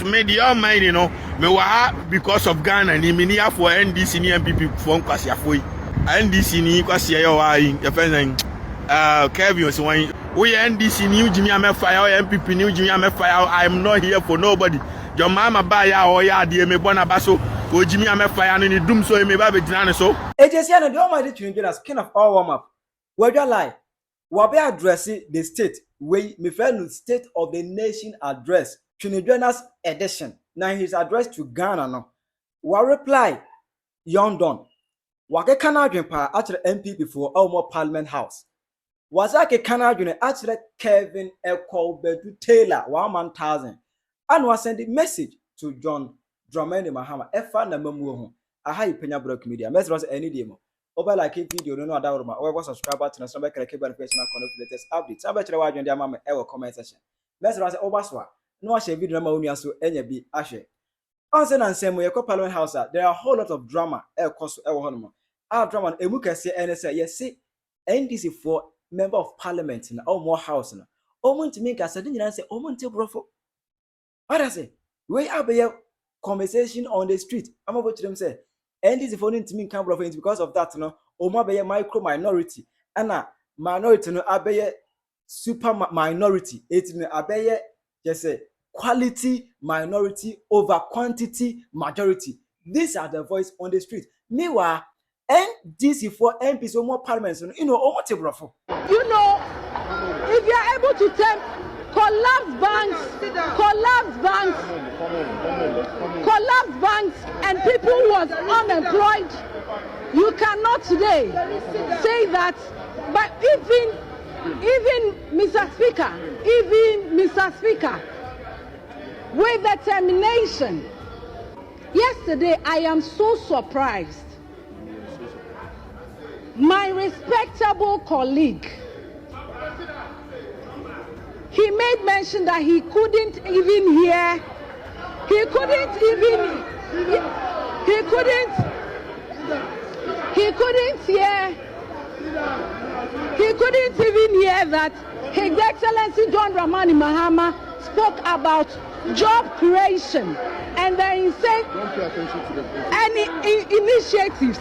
Me the almighty, you know, me wa because of Ghana ni me near for NDC ni MPP for kwasi afoi. NDC ni kwasi ya wa your friend Kevin was one. We NDC ni Jimmy am fire MPP ni Jimmy am fire. I am not here for nobody. Your mama buy ya or ya de me bona baso. O Jimmy am fire ni DUMSOR me ba be dinane so. Agency na the almighty Twene Jonas king of all warm up. Where you lie? We be addressing the state we me friend state of the nation address. Twene Jonas edition. Now his address to Ghana no. Wa reply young don. Wa ke kana adwen pa actually MPP for Elmo Parliament House. Was like a kana adwen actually Kevin Bedu Taylor 1,000 and was sending message to John Dramani Mahama efa na mamu ho. Aha Penyah block media. Message was any demo. Over like a video no other room. Or subscribe button and subscribe to the latest updates. I bet you watch the mama ever comment section. Message was overswa. No share video number only so any be ashe. Answer and same way Parliament House. There are a whole lot of drama. Our drama and we can say and say yes see NDC for member of parliament in our more house na. Omo to make us didn't say omo to brofo. What I say? We have a conversation on the street. I'm about to them say NDC for to me can brofo because of that no. Omo be a micro minority and a minority no abe super minority. It's no abe just say quality minority over quantity majority. These are the voice on the street. Meanwhile, NDC for MPs or more parliaments, you know, or what you know, if you are able to tell collapse banks, and people who was unemployed, you cannot today say that. But even Mr. Speaker, with determination. Yesterday, I am so surprised. My respectable colleague, he made mention that he couldn't even hear. He couldn't even hear that His Excellency John Dramani Mahama spoke about job creation, and then he said any initiatives.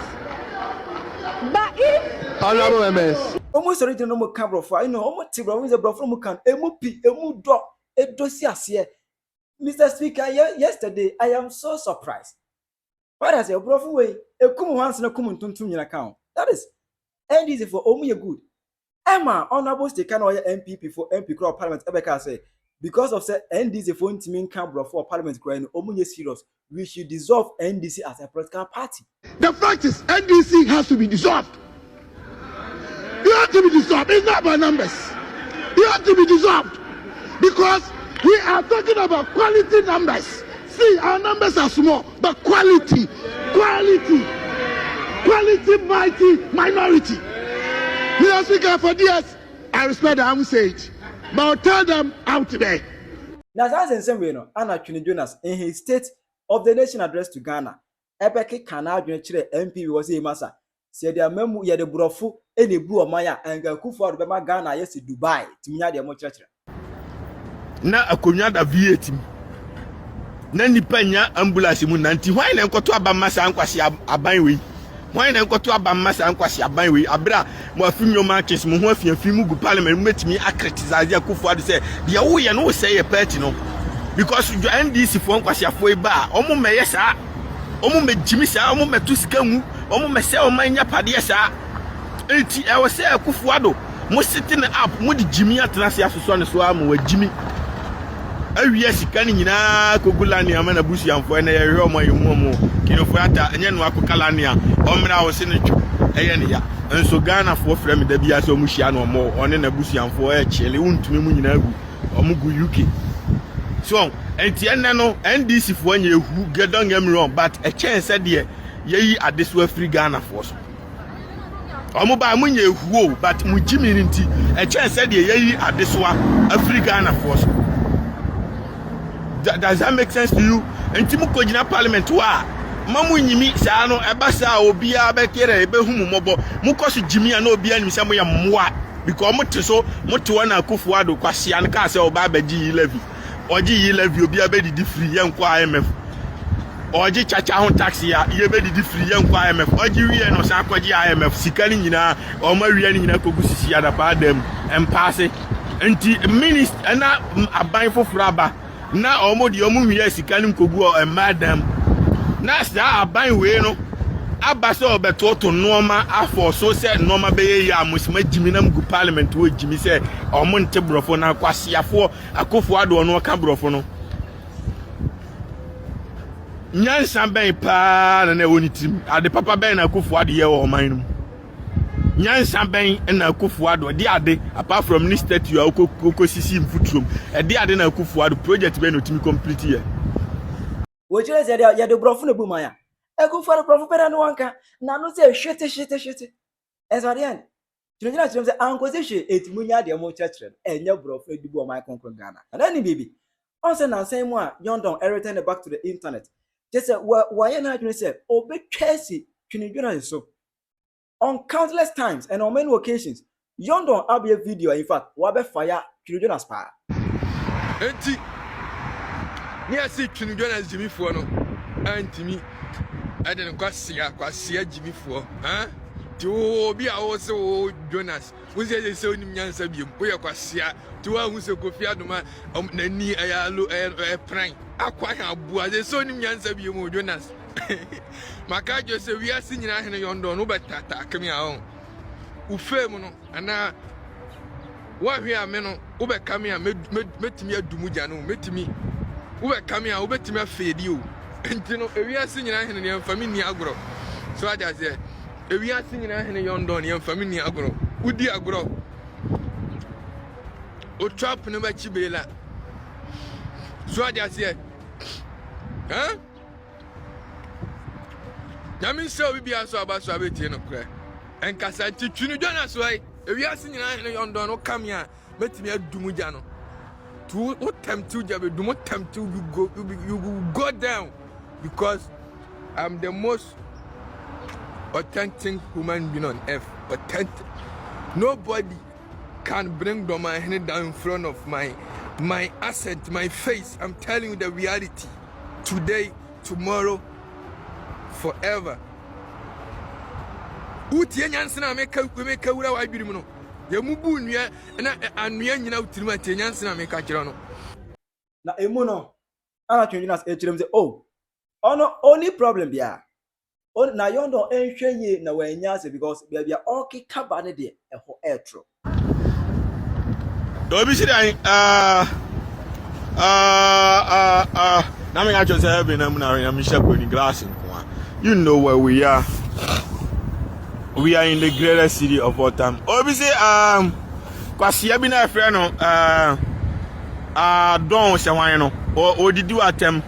But if Honorable MS, almost already no more camera for I know almost tibra with the bro from can emu drop a dossier. Mr. Speaker, yesterday I am so surprised. What I say, bro, from way a come once no come to your account. That is NDC for only good. Emma, honorable state can MPP for MP Crop Parliament Ebeka say because of say NDC for teaming camera for Parliament growing omunye serious, we should dissolve NDC as a political party. the fact is NDC has to be dissolved. You have to be dissolved. It's not by numbers. You have to be dissolved because we are talking about quality numbers. See, our numbers are small, but quality, minority. Mr. Speaker, for this, I respect the Army sage, but I'll tell them out today. Now, that's in some way, no. Anna Twene Jonas in his State of the Nation address to Ghana, Ebeke Kana MP was a massa. Said their memu ya de brofu any blue maya and Kufu Bema Ghana, yes, to Dubai, to Minya de Mochatra. Na akonya da V8 na nipa nya ambulance mu nanti hwan na nkoto abamasa ankwase aban we hwan na nkoto abamasa ankwase aban we abra mo afinwoma kesi mo ho afiafi mu gu parliament mu metimi acriticize Akufo ade say de wo ye no say ye party no because you NDC for ankwase afo e ba omo meye sa omo megimi sa omo metu sika mu omo mese oman nya pade sa enti e wo say Akufo ado mo sitting up mo di jimi atenase asoso ne so am wa jimi awie sika ni nyina kogulani amana busu amfo na ye hwe omo yemumo kinofo ata enye no akokalani a omra wo se ne twu eye ne ya enso Ghana fo frɛ me da bia so mu hia no omo one na busu amfo e chele untumi mu nyina gu omo gu UK so enti enne no NDC fo anya ehu gedon am wrong but a chance de yeyi adeso afri Ghana fo so omo ba mu nya ehu but mu jimi nti a chance de yeyi adeso afri Ghana fo so. Does that make sense to you? And Timu Kojina Parliament wa Mamu nyimi sa no ebasa obia be kere ebe humu mobo mukoso jimi na obia nim samo ya mwa because mote so mote wana Akufo ado kwase an ka se oba baji levy oji yi levy obi abedi free ye nko IMF oji chacha ho taxi ya ye bedi free ye nko IMF oji wie no sa kwaji IMF sikani nyina o ma wie ni nyina kogu sisi ada pa dem empase enti minister na aban foforo aba na omo di omo wie sikani nkogu o madam na sa aban we no abase obetoto noma afọ so se noma beye ya musima jimi na mgu parliament wo jimi se omo nte brofo na kwasiafo akofo ado no ka brofo no nyansa ben pa na woni tim ade papa ben na akofo ade ye o man no nyansa ben na akofo ado de ade apart from this state you okosisi mfutrum e de ade na akofo ado project ben no timi complete here wo chire se ya de brofo na bu maya ego for brofo pera no wanka na no se hwete ezorian Twene Jonas say anko se hwe etimunya de mo chechre enya brofo edibu o my konkon Ghana and then baby on say na say mo a yondon everything back to the internet just say why na Twene say obetwesi Twene Jonas so on countless times and on many occasions yondon abia video in fact wa be fire Twene Jonas pa enti ni asi Twene Jonas jimifo no antimi ade kwasia jimifo ti obi a wo se o Jonas wo se onim nyansa biem wo ye kwasia ti wa hu se Kofi Adoma nani ayalo pran akwa ha bua se onim nyansa biem o Jonas maka jo se wi asi nyina hene yondo no betata akemi a on u fem no ana wa hwe ame no wo be kame a metimi adumu gya no metimi wo be kame a wo betimi afedi o enti no ewiase nyina hene ne family agro so aja se ewiase nyina hene yondo ne family agro udi agro o trap no ba chibela so aja se Yami se obi bia so abaso abeti no kra enkasa ti Twene Jonas wai ewiase nyina hene yondo no kam ya metimi adumu gya no to what time to jabe do what time to you go down because I'm the most authentic human being on earth. Authentic. Nobody can bring my hand down in front of my accent, my face. I'm telling you the reality. Today, tomorrow, forever. Uti nyansina meka wura wa birim no. Ya mubu nua na anua nyina utirima te nyansina meka kire no. Na emu no. Ana Twene Jonas echirem say oh ono only problem bia on na yondo enhweye na wanyase because bia okay kaba ne de eho etro do bi sidan na me ga cho say be na mu na me share ni glass nko you know where we are in the greatest city of all time obi say kwasia bi na afre no don se wan no odidi watem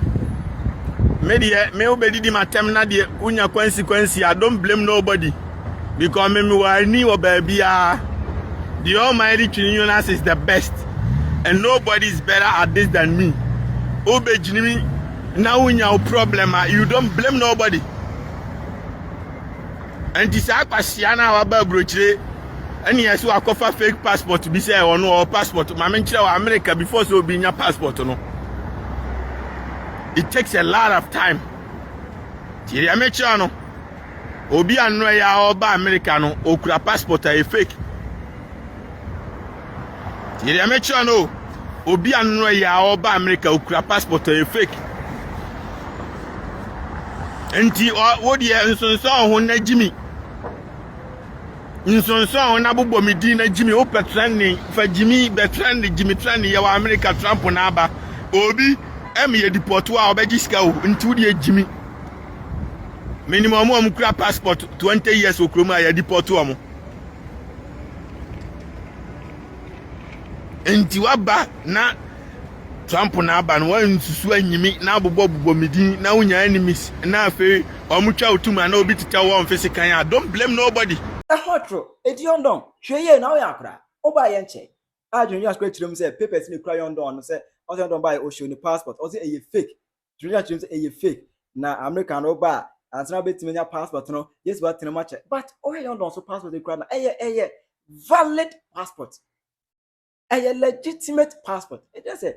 me obedidi matem na de unya consequence I don't blame nobody because me wa ni o baby the almighty Twene Jonas is the best and nobody is better at this than me obejini na unya problem you don't blame nobody and this akwasia na wa ba brochire any yesu akofa fake passport bi say ono or passport ma me nkire wa America before so obi nya passport no. It takes a lot of time. Tiri amecha no. Obi anu ya oba America no okura passport a fake. Tiri amecha no. Obi anu ya oba America okura passport a fake. Enti wo de nsonso ho na jimi. Nsonso ho na bobo mi di na jimi o petrani fa jimi betrani jimi trani ya wa America Trump na aba. Obi ye deport wa obejisika o ntu de ejimi minimum am kura passport 20 years okroma ya deport wa mo enti waba na Trump na aba no wan susu anyimi na bobo midin na unya enemies na afi omutwa otuma na obi tita wo mfisikan ya don't blame nobody ehotro edi yondon hweye na wo yakra oba ye nche Twene Jonas kwetrim say papers ni kura yondon no say also don't buy ocean passport also a fake Twene Jonas say a fake na American no ba and now betimenya passport no yes but tin match but oh you don't so passport dey kura na valid passport a legitimate passport it just say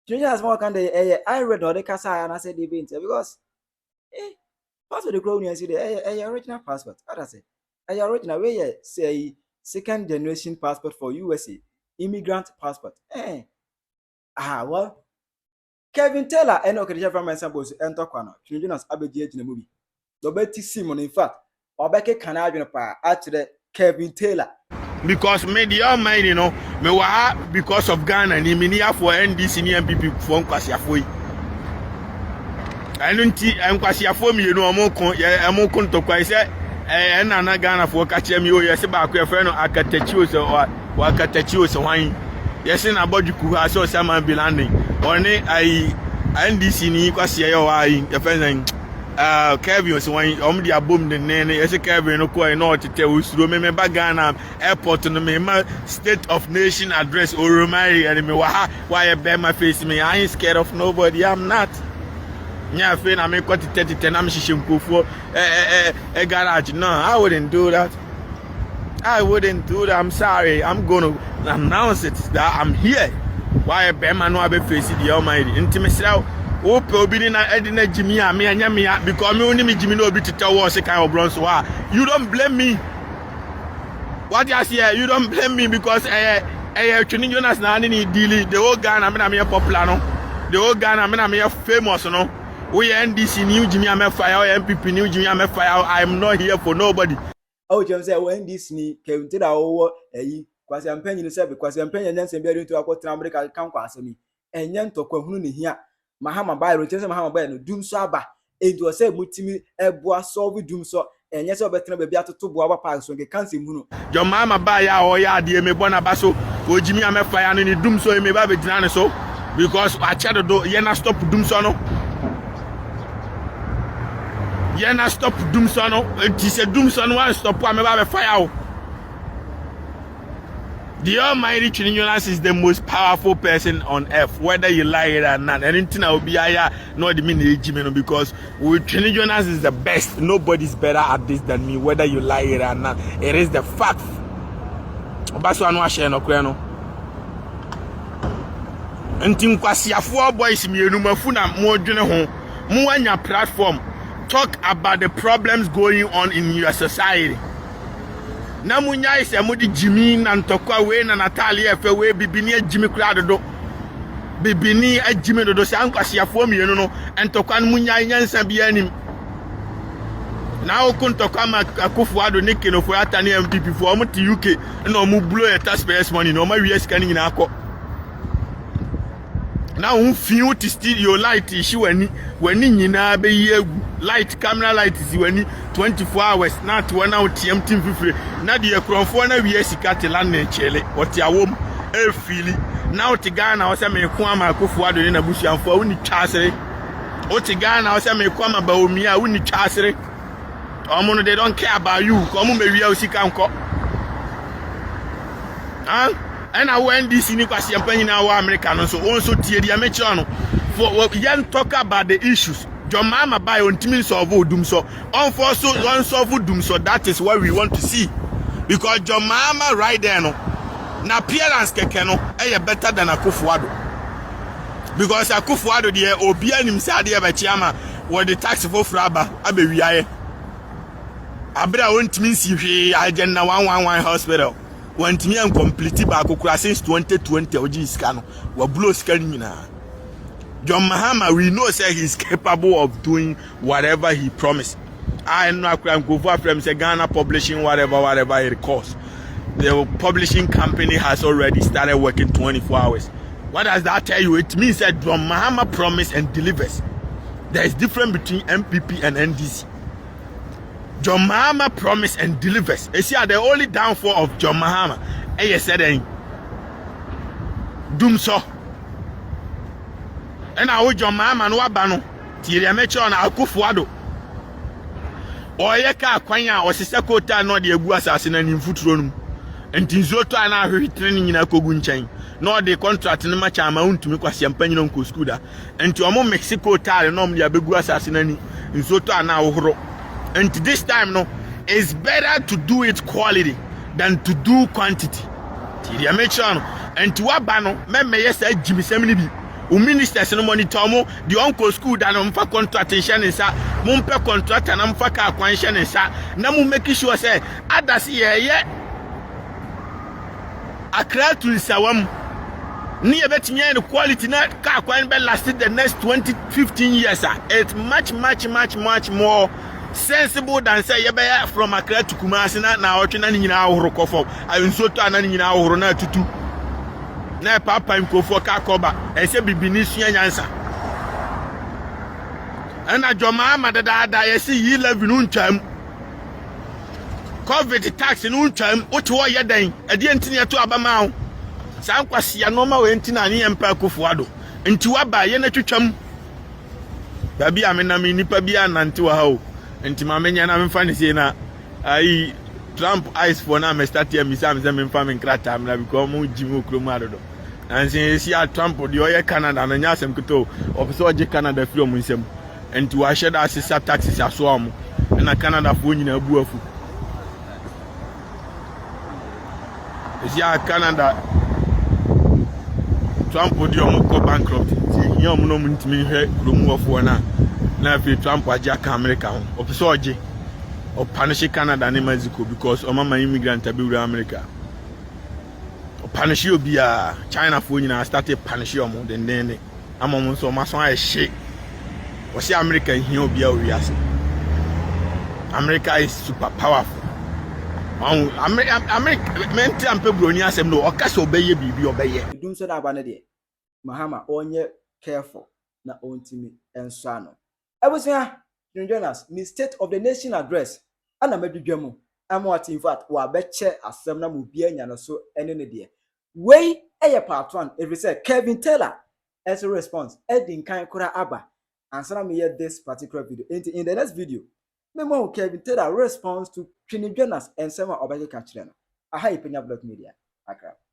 Twene Jonas more kind of I read or the casa and I said the event because passport the crown you see the original passport. What I say? Original way say second generation passport for USA, immigrant passport. Well, Kevin Taylor and okay, from my samples and talk on Twene Jonas Abbey in the movie. The Betty Simon, in fact, or Becky Canadian actually Kevin Taylor. Because media mind, you know, me wa because of Ghana ni minia for NDC ni MPP for nkwasiafo yi. Anu nti nkwasiafo mi you know amon tokwa say na Ghana for ka che mi o yesi ba ko e fe no akatachi o so akatachi o so hwan. Yesi na boduku ha so sama bilanding. Oni NDC ni kwasiya yo wa yi e fe Kevin so when the abom the nene yes Kevin no ko no tete usuro me Ghana airport no me state of nation address oromai and me why bear my face me I ain't scared of nobody. I'm not nya fe na me ko tete na me hihemkofo garage. No, I wouldn't do that. I'm sorry. I'm going to announce it that I'm here. Why bear my no be face the Almighty intimacy. Ope obi na edina Jimmy me anya me because me only me Jimmy no obi to tell us kind of bronze. You don't blame me. What you say? You don't blame me because Twene Jonas na ni deal the whole Ghana me popular no. The whole Ghana me famous no. We NDC new Jimmy am fire MPP new Jimmy am fire. I'm not here for nobody. Oh, James say when this ni Kevin Taylor owo kwasi ampanyi ni say kwasi ampanyi nyanse bia ntu akota America kan kwase mi. Enye ntokwa hunu ni hia. Mahama Bayro chese Mahama Bayro no dumso aba edu ose mutimi eboa solve dumso enye se obetena ba bia toto boa ba park so nke kanse hunu your mama buy ya o ya de me bona ba so ojimi amefa ya no ni dumso me ba be dina ne so because achedo do ye na stop dumso no it is a dumso no one stop me ba be fire. The Almighty Twene Jonas is the most powerful person on earth, whether you like it or not. Anything I will be here, not the mean because Twene Jonas is the best. Nobody's better at this than me, whether you like it or not. It is the fact. Baso anu share no kweno. Nti nkwasiafo boys mi enu mafu na mo dwene ho. Mo anya platform talk about the problems going on in your society. Na munya ise mudi Jimmy na ntokwa we na Natalia efe we bibini Jimmy kura dodo bibini Jimmy dodo se ankwasiafo mienu no ntokwa munya nyansa bia nim na okuntokwa ma Akufo-Addo ne kenofo atani MPP for omo ti UK na omo blow your taxpayers money no ma wies kan nyina akọ na un fiu ti still your light issue wani nyina be yegu light camera light is wani 24 hours na to one out TMT fifre na de ekronfo na wie sika te land na chele oti awom e fili na oti Ghana o se me ko ama Akufo-Addo ne na busuanfo uni twasere oti Ghana o se me ko ama Baomi a uni twasere omo no they don't care about you ko omo me wie o sika nko and I went this in kwasi ampanyi na wa America no so onso tie dia me chiro no for yan talk about the issues. Your mama buy on team solve dumso on for so on solve dumso. That is what we want to see because your mama right there no na appearance keke no better than Akufo-Addo because Akufo-Addo there obi anim say ade be chiama what the tax for fraba abewiaye abra on team si hwe agenda 111 hospital want me and complete back since 2020 oji sika no wa blow sika nyina. John Mahama, we know say he's capable of doing whatever he promised. I know I can go for from Ghana publishing whatever it costs. The publishing company has already started working 24 hours. What does that tell you? It means that John Mahama promised and delivers. There is difference between MPP and NDC. John Mahama promised and delivers. You see, the only downfall of John Mahama, you said, DUMSOR. And I would John Mahama no abano. Tiria mecho na Akufo-Addo. Oyeka kwanya osisakota no de egu asase na nimfuturo num. Enti nzoto ana ahwetire ni nyina kogu nchen. No de contract ne macha ama untumi kwase ampanyi no nko school da. Enti omo Mexico tare no mo de abegu asase na ni nzoto ana ahoro. And this time no, it's better to do it quality than to do quantity. Tiria mecho no. Enti wabano me yes Jimmy semini bi. ministers no monitor mo the uncle school da no mfa contract nhyɛ nsa mo mpɛ contract na mfa ka kwan hyɛ nsa na mo make sure say others ye Accra to Sawam ni ebetimi the quality na ka kwan be last the next 15 years. It's much more sensible than say you be from Accra to Kumasi na otwena ni nyina ahoro kofo ayunsoto ana ni nyina ahoro na tutu na papa nkofo ka koba ese bibini sua nyansa ana joma madada yesi yi level untwam COVID tax no untwam wote wo yedan ade ntini eto abama ho san kwase ya normal we ntina ne yempa kofo ado nti waba ye na twetwam babi amena me nipa bia nante wa ha o nti ma menya na memfa ne sei na ai Trump eyes for na me start here me say me mfa me nkrata am na because mo jimi okromu adodo and say see Trump the oye Canada na nya asem kito ofiso oje Canada free omu nsem nti wa hye da asesa taxes aso am na Canada fo nyina abu afu see Canada Trump di omu go bankrupt see here omu no mu ntimi hwe kromu ofo na fi Trump aje aka America ho ofiso oje o punish Canada and Mexico because my immigrant be America. O punish you be China for you started punish you more than then. I'm on so much on shit. O see America here be America is super powerful. America mental and people ni asem no okase obeye bibi obeye. DUMSOR na abane de. Mahama onye careful na ontimi enso ano. Ebusia Twene Jonas, the State of the Nation address. Ana medudwamu. What in fact, wa beche asem na mu bia nya no so ene ne de. Wey eye part 1, every say Kevin Taylor as a response. Edin kan kura aba. Answer me hear this particular video. In the next video, memo Kevin Taylor response to Twene Jonas and Sema Obeke Kachireno. Aha Penyah Block Media. Accra.